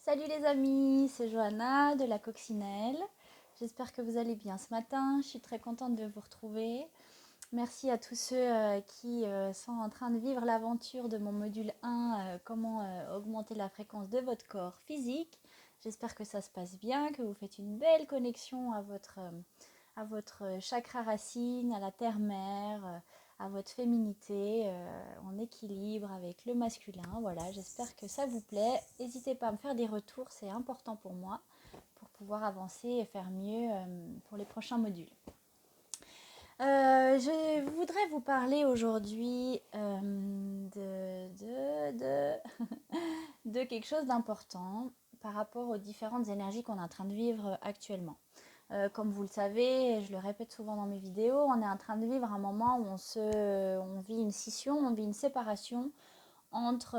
Salut les amis, c'est Johanna de la Coccinelle. J'espère que vous allez bien ce matin. Je suis très contente de vous retrouver. Merci à tous ceux qui sont en train de vivre l'aventure de mon module 1, comment augmenter la fréquence de votre corps physique. J'espère que ça se passe bien, que vous faites une belle connexion à votre chakra racine, à la terre-mère, à votre féminité, en équilibre avec le masculin. Voilà, j'espère que ça vous plaît. N'hésitez pas à me faire des retours, c'est important pour moi, pour pouvoir avancer et faire mieux pour les prochains modules. Je voudrais vous parler aujourd'hui de quelque chose d'important par rapport aux différentes énergies qu'on est en train de vivre actuellement. Comme vous le savez, je le répète souvent dans mes vidéos, on est en train de vivre un moment où on vit une scission, on vit une séparation entre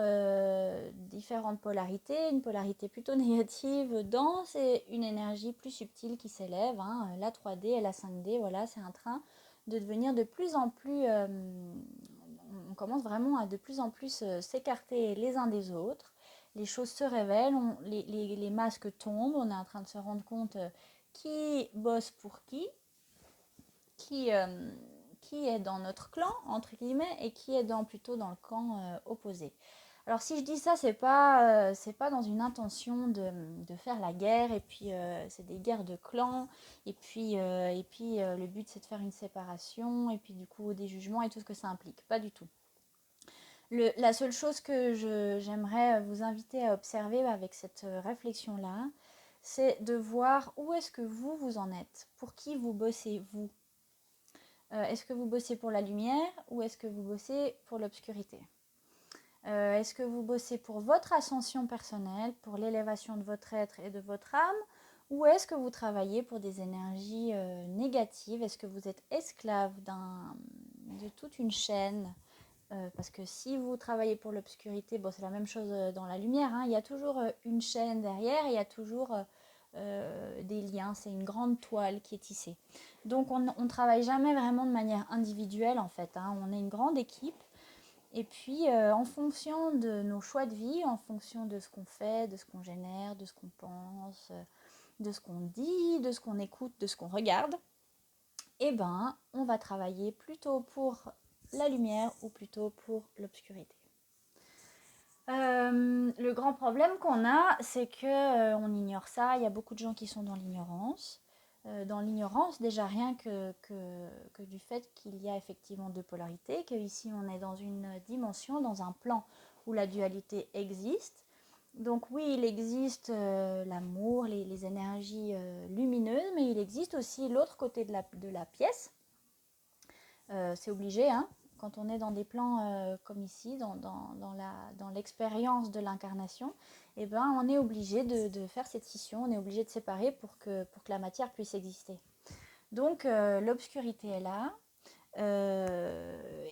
différentes polarités, une polarité plutôt négative, dense, et une énergie plus subtile qui s'élève, hein, la 3D et la 5D, voilà, c'est en train de devenir de plus en plus, on commence vraiment à de plus en plus s'écarter les uns des autres, les choses se révèlent, les masques tombent, on est en train de se rendre compte qui bosse pour qui, euh, qui est dans notre clan, entre guillemets, et qui est plutôt dans le camp opposé. Alors si je dis ça, c'est pas dans une intention de faire la guerre, et puis c'est des guerres de clans, et puis le but c'est de faire une séparation, et puis du coup des jugements et tout ce que ça implique. Pas du tout. La seule chose que j'aimerais vous inviter à observer avec cette réflexion-là, c'est de voir où est-ce que vous en êtes, pour qui vous bossez, vous. Est-ce que vous bossez pour la lumière ou est-ce que vous bossez pour l'obscurité? Est-ce que vous bossez pour votre ascension personnelle, pour l'élévation de votre être et de votre âme, ou est-ce que vous travaillez pour des énergies négatives? Est-ce que vous êtes esclave de toute une chaîne? Parce que si vous travaillez pour l'obscurité, bon, c'est la même chose dans la lumière, hein. Il y a toujours une chaîne derrière, il y a toujours des liens, c'est une grande toile qui est tissée. Donc on ne travaille jamais vraiment de manière individuelle en fait, hein. On est une grande équipe. Et puis en fonction de nos choix de vie, en fonction de ce qu'on fait, de ce qu'on génère, de ce qu'on pense, de ce qu'on dit, de ce qu'on écoute, de ce qu'on regarde, eh ben on va travailler plutôt pour la lumière ou plutôt pour l'obscurité. Le grand problème qu'on a, c'est que on ignore ça. Il y a beaucoup de gens qui sont dans l'ignorance. Dans l'ignorance, déjà rien que du fait qu'il y a effectivement deux polarités, qu'ici on est dans une dimension, dans un plan où la dualité existe. Donc oui, il existe l'amour, les énergies lumineuses, mais il existe aussi l'autre côté de la pièce. C'est obligé, hein, quand on est dans des plans comme ici, dans l'expérience de l'incarnation, eh ben, on est obligé de faire cette scission, on est obligé de séparer pour que la matière puisse exister. Donc l'obscurité est là,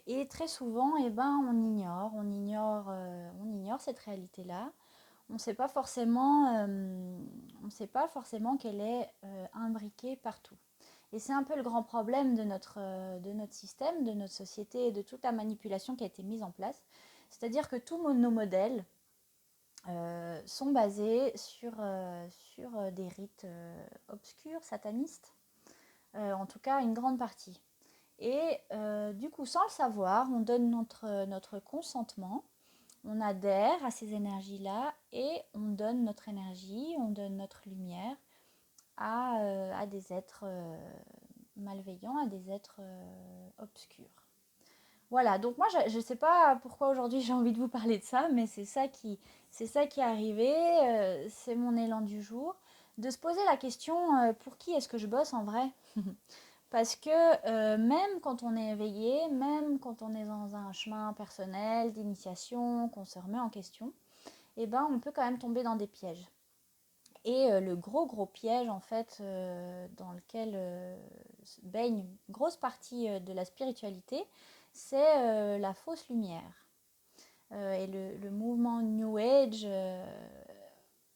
et très souvent, eh ben, on ignore cette réalité-là. On ne sait pas forcément, qu'elle est imbriquée partout. Et c'est un peu le grand problème de notre système, de notre société et de toute la manipulation qui a été mise en place. C'est-à-dire que tous nos modèles sont basés sur des rites obscurs, satanistes, en tout cas une grande partie. Et du coup, sans le savoir, on donne notre consentement, on adhère à ces énergies-là et on donne notre énergie, on donne notre lumière à des êtres malveillants, à des êtres obscurs. Voilà, donc moi je ne sais pas pourquoi aujourd'hui j'ai envie de vous parler de ça, mais c'est ça qui est arrivé, c'est mon élan du jour, de se poser la question pour qui est-ce que je bosse en vrai? Parce que même quand on est éveillé, même quand on est dans un chemin personnel, d'initiation, qu'on se remet en question, eh ben, on peut quand même tomber dans des pièges. Et le gros piège en fait dans lequel baigne une grosse partie de la spiritualité, c'est la fausse lumière. Et le mouvement New Age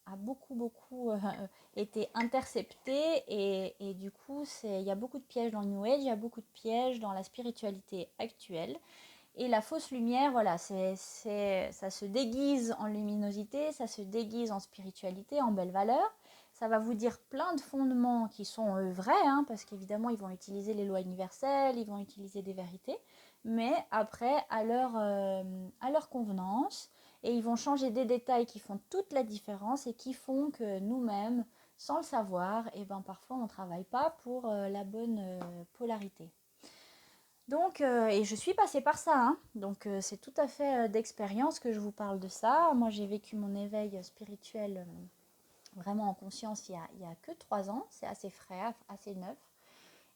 a beaucoup été intercepté et du coup il y a beaucoup de pièges dans le New Age, il y a beaucoup de pièges dans la spiritualité actuelle. Et la fausse lumière, voilà, ça se déguise en luminosité, ça se déguise en spiritualité, en belles valeurs. Ça va vous dire plein de fondements qui sont vrais, hein, parce qu'évidemment, ils vont utiliser les lois universelles, ils vont utiliser des vérités, mais après, à leur convenance, et ils vont changer des détails qui font toute la différence et qui font que nous-mêmes, sans le savoir, et ben parfois on ne travaille pas pour la bonne polarité. Donc, et je suis passée par ça, hein. Donc c'est tout à fait d'expérience que je vous parle de ça. Moi, j'ai vécu mon éveil spirituel vraiment en conscience il y a que 3 ans. C'est assez frais, assez neuf.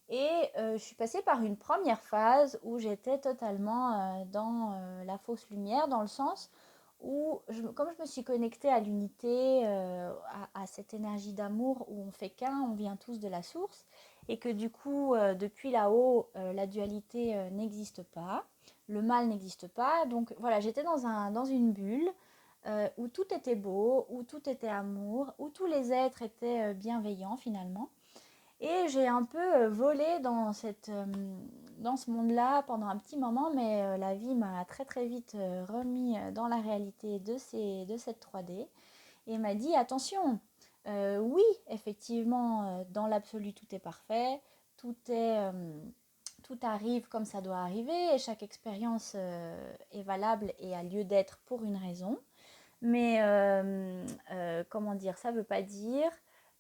Et je suis passée par une première phase où j'étais totalement dans la fausse lumière, dans le sens où, comme je me suis connectée à l'unité, à cette énergie d'amour où on fait qu'un, on vient tous de la source, et que du coup, depuis là-haut, la dualité n'existe pas, le mal n'existe pas. Donc voilà, j'étais dans une bulle où tout était beau, où tout était amour, où tous les êtres étaient bienveillants finalement. Et j'ai un peu volé dans ce monde-là pendant un petit moment, mais la vie m'a très très vite remis dans la réalité de cette 3D et m'a dit attention, oui, effectivement, dans l'absolu tout est parfait, tout tout arrive comme ça doit arriver et chaque expérience est valable et a lieu d'être pour une raison. Mais comment dire, ça ne veut pas dire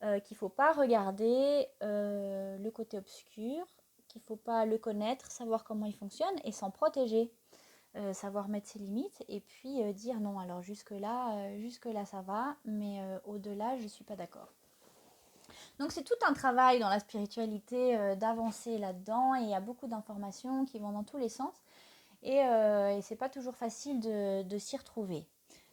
qu'il ne faut pas regarder le côté obscur, qu'il ne faut pas le connaître, savoir comment il fonctionne et s'en protéger, savoir mettre ses limites et puis dire non, alors jusque là ça va, mais au-delà je ne suis pas d'accord. Donc c'est tout un travail dans la spiritualité d'avancer là-dedans et il y a beaucoup d'informations qui vont dans tous les sens et c'est pas toujours facile de s'y retrouver.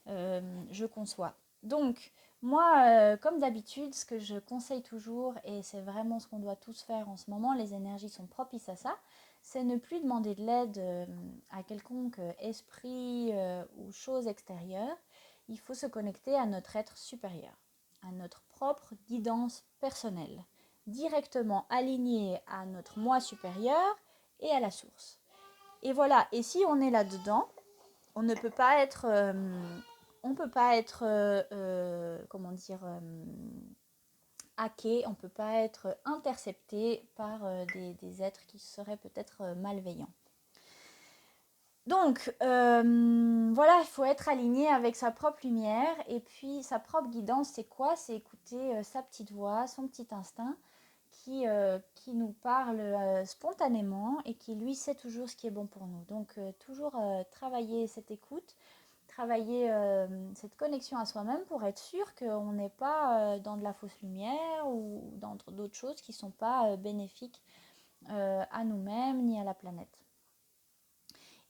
Je conçois. Donc, moi, comme d'habitude, ce que je conseille toujours, et c'est vraiment ce qu'on doit tous faire en ce moment, les énergies sont propices à ça, c'est ne plus demander de l'aide à quelconque esprit ou chose extérieure. Il faut se connecter à notre être supérieur, à notre propre guidance personnelle, directement aligné à notre moi supérieur et à la source. Et voilà, et si on est là-dedans, on ne peut pas être comment dire, hacké, on ne peut pas être intercepté par des êtres qui seraient peut-être malveillants. Donc, voilà, il faut être aligné avec sa propre lumière et puis sa propre guidance, c'est quoi? C'est écouter sa petite voix, son petit instinct qui nous parle spontanément et qui, lui, sait toujours ce qui est bon pour nous. Donc, toujours travailler cette écoute, travailler cette connexion à soi-même pour être sûr qu'on n'est pas dans de la fausse lumière ou dans d'autres choses qui ne sont pas bénéfiques à nous-mêmes ni à la planète.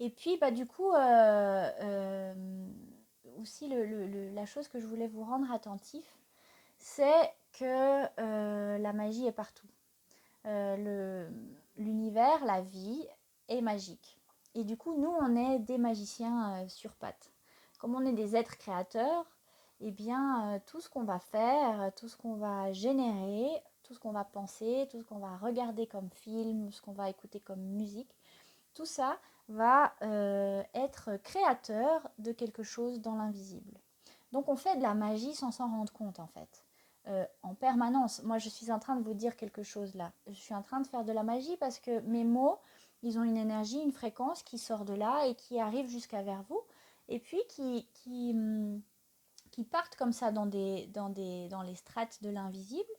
Et puis, bah, du coup, aussi, la chose que je voulais vous rendre attentif, c'est que la magie est partout. L'univers, la vie est magique. Et du coup, nous, on est des magiciens sur pattes. Comme on est des êtres créateurs, eh bien, tout ce qu'on va faire, tout ce qu'on va générer, tout ce qu'on va penser, tout ce qu'on va regarder comme film, ce qu'on va écouter comme musique, tout ça va être créateur de quelque chose dans l'invisible. Donc on fait de la magie sans s'en rendre compte en fait. En permanence. Moi je suis en train de vous dire quelque chose là. Je suis en train de faire de la magie parce que mes mots, ils ont une énergie, une fréquence qui sort de là et qui arrive jusqu'à vers vous. Et puis qui partent comme ça dans les strates de l'invisible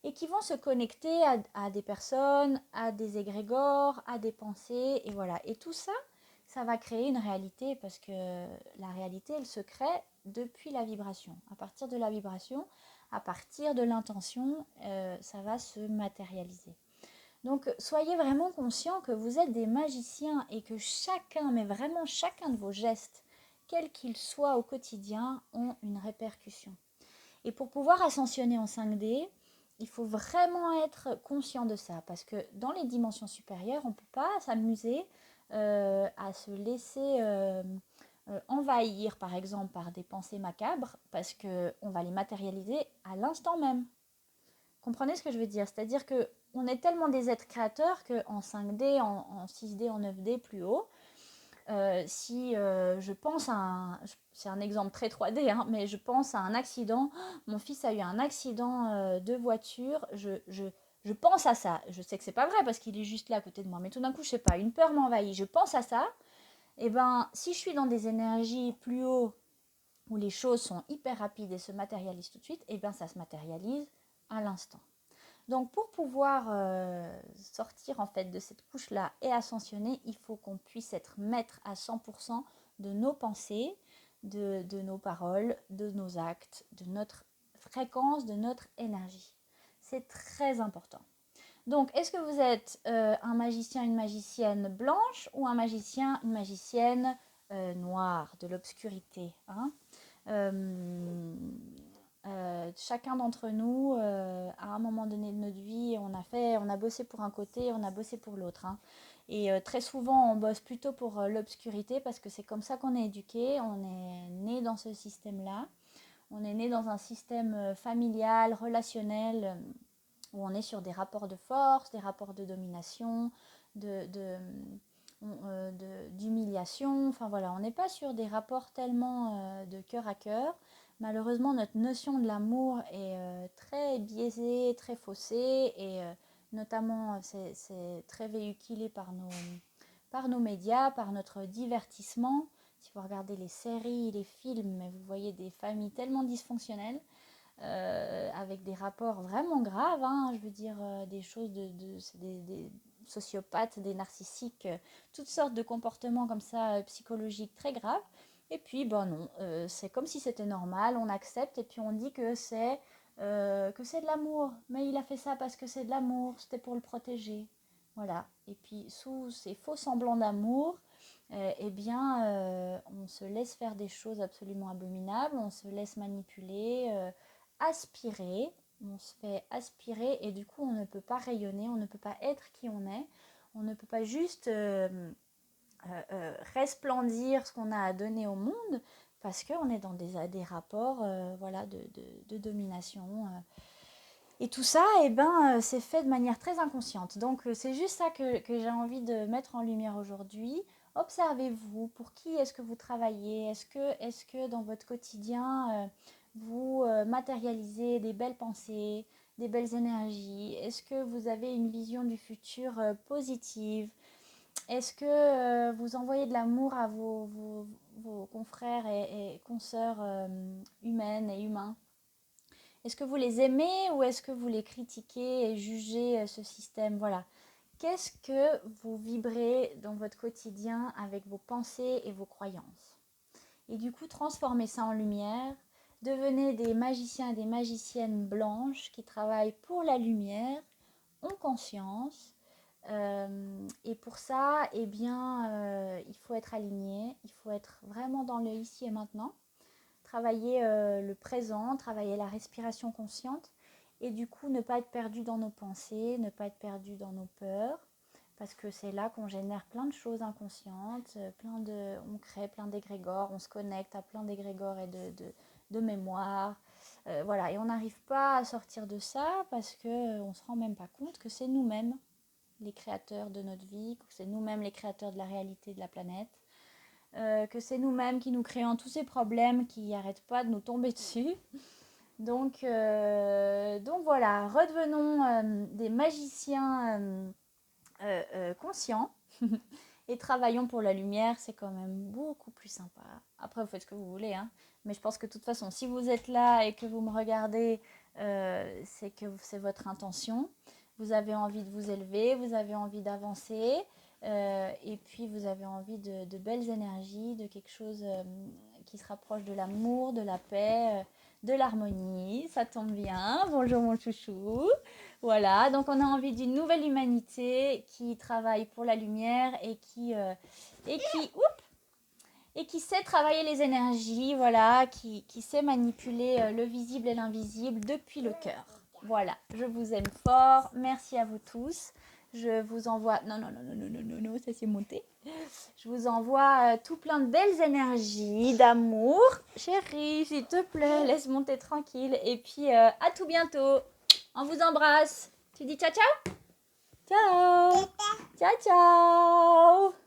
et qui vont se connecter à des personnes, à des égrégores, à des pensées, et voilà. Et tout ça, ça va créer une réalité parce que la réalité, elle se crée depuis la vibration. À partir de la vibration, à partir de l'intention, ça va se matérialiser. Donc, soyez vraiment conscients que vous êtes des magiciens et que chacun, mais vraiment chacun de vos gestes, quels qu'ils soient au quotidien, ont une répercussion. Et pour pouvoir ascensionner en 5D, il faut vraiment être conscient de ça, parce que dans les dimensions supérieures, on ne peut pas s'amuser à se laisser envahir, par exemple, par des pensées macabres, parce qu'on va les matérialiser à l'instant même. Comprenez ce que je veux dire? C'est-à-dire qu'on est tellement des êtres créateurs qu'en 5D, en 6D, en 9D, plus haut, Si je pense c'est un exemple très 3D, hein, mais je pense à un accident. Mon fils a eu un accident de voiture. Je pense à ça. Je sais que c'est pas vrai parce qu'il est juste là à côté de moi. Mais tout d'un coup, je sais pas, une peur m'envahit. Je pense à ça. Et ben, si je suis dans des énergies plus haut où les choses sont hyper rapides et se matérialisent tout de suite, et ben ça se matérialise à l'instant. Donc pour pouvoir sortir en fait de cette couche-là et ascensionner, il faut qu'on puisse être maître à 100% de nos pensées, de nos paroles, de nos actes, de notre fréquence, de notre énergie. C'est très important. Donc, est-ce que vous êtes un magicien, une magicienne blanche ou un magicien, une magicienne noire, de l'obscurité, hein? Chacun d'entre nous, à un moment donné de notre vie, on a bossé pour un côté, on a bossé pour l'autre, hein. Et très souvent, on bosse plutôt pour l'obscurité parce que c'est comme ça qu'on est éduqué, on est né dans ce système-là. On est né dans un système familial, relationnel, où on est sur des rapports de force, des rapports de domination, d'humiliation. Enfin voilà, on n'est pas sur des rapports tellement de cœur à cœur. Malheureusement, notre notion de l'amour est très biaisée, très faussée et notamment c'est très véhiculé par nos médias, par notre divertissement. Si vous regardez les séries, les films, vous voyez des familles tellement dysfonctionnelles avec des rapports vraiment graves, hein, je veux dire des choses des sociopathes, des narcissiques, toutes sortes de comportements comme ça psychologiques très graves. Et puis, ben non, c'est comme si c'était normal, on accepte et puis on dit que c'est de l'amour. Mais il a fait ça parce que c'est de l'amour, c'était pour le protéger. Voilà. Et puis, sous ces faux semblants d'amour, eh bien, on se laisse faire des choses absolument abominables, on se laisse manipuler, aspirer, on se fait aspirer et du coup, on ne peut pas rayonner, on ne peut pas être qui on est, on ne peut pas juste resplendir ce qu'on a à donner au monde parce qu'on est dans des rapports voilà, de domination. Et tout ça, eh ben, c'est fait de manière très inconsciente. Donc, c'est juste ça que j'ai envie de mettre en lumière aujourd'hui. Observez-vous, pour qui est-ce que vous travaillez? Est-ce que dans votre quotidien, vous matérialisez des belles pensées, des belles énergies? Est-ce que vous avez une vision du futur positive? Est-ce que vous envoyez de l'amour à vos confrères et consoeurs humaines et humains? Est-ce que vous les aimez ou est-ce que vous les critiquez et jugez ce système? Voilà. Qu'est-ce que vous vibrez dans votre quotidien avec vos pensées et vos croyances? Et du coup, transformez ça en lumière. Devenez des magiciens et des magiciennes blanches qui travaillent pour la lumière, ont conscience. Et pour ça, eh bien, il faut être aligné, il faut être vraiment dans le ici et maintenant. Travailler le présent, travailler la respiration consciente et du coup ne pas être perdu dans nos pensées, ne pas être perdu dans nos peurs parce que c'est là qu'on génère plein de choses inconscientes, on crée plein d'égrégores, on se connecte à plein d'égrégores et de mémoires. Voilà, et on n'arrive pas à sortir de ça parce qu'on ne se rend même pas compte que c'est nous-mêmes les créateurs de notre vie, que c'est nous-mêmes les créateurs de la réalité de la planète. Que c'est nous-mêmes qui nous créons tous ces problèmes qui n'arrêtent pas de nous tomber dessus. Donc voilà, redevenons des magiciens conscients et travaillons pour la lumière, c'est quand même beaucoup plus sympa. Après, vous faites ce que vous voulez, hein. Mais je pense que de toute façon, si vous êtes là et que vous me regardez, c'est que c'est votre intention. Vous avez envie de vous élever, vous avez envie d'avancer. Et puis vous avez envie de belles énergies, de quelque chose qui se rapproche de l'amour, de la paix, de l'harmonie. Ça tombe bien. Bonjour mon chouchou. Voilà, donc on a envie d'une nouvelle humanité qui travaille pour la lumière et qui sait travailler les énergies, voilà, qui sait manipuler le visible et l'invisible depuis le cœur. Voilà, je vous aime fort. Merci à vous tous. Je vous envoie... Non, non, non, non, non, non, non, non, ça s'est monté. Je vous envoie tout plein de belles énergies, d'amour. Chérie, s'il te plaît, laisse monter tranquille. Et puis, à tout bientôt. On vous embrasse. Tu dis ciao, ciao? Ciao. Ciao, ciao.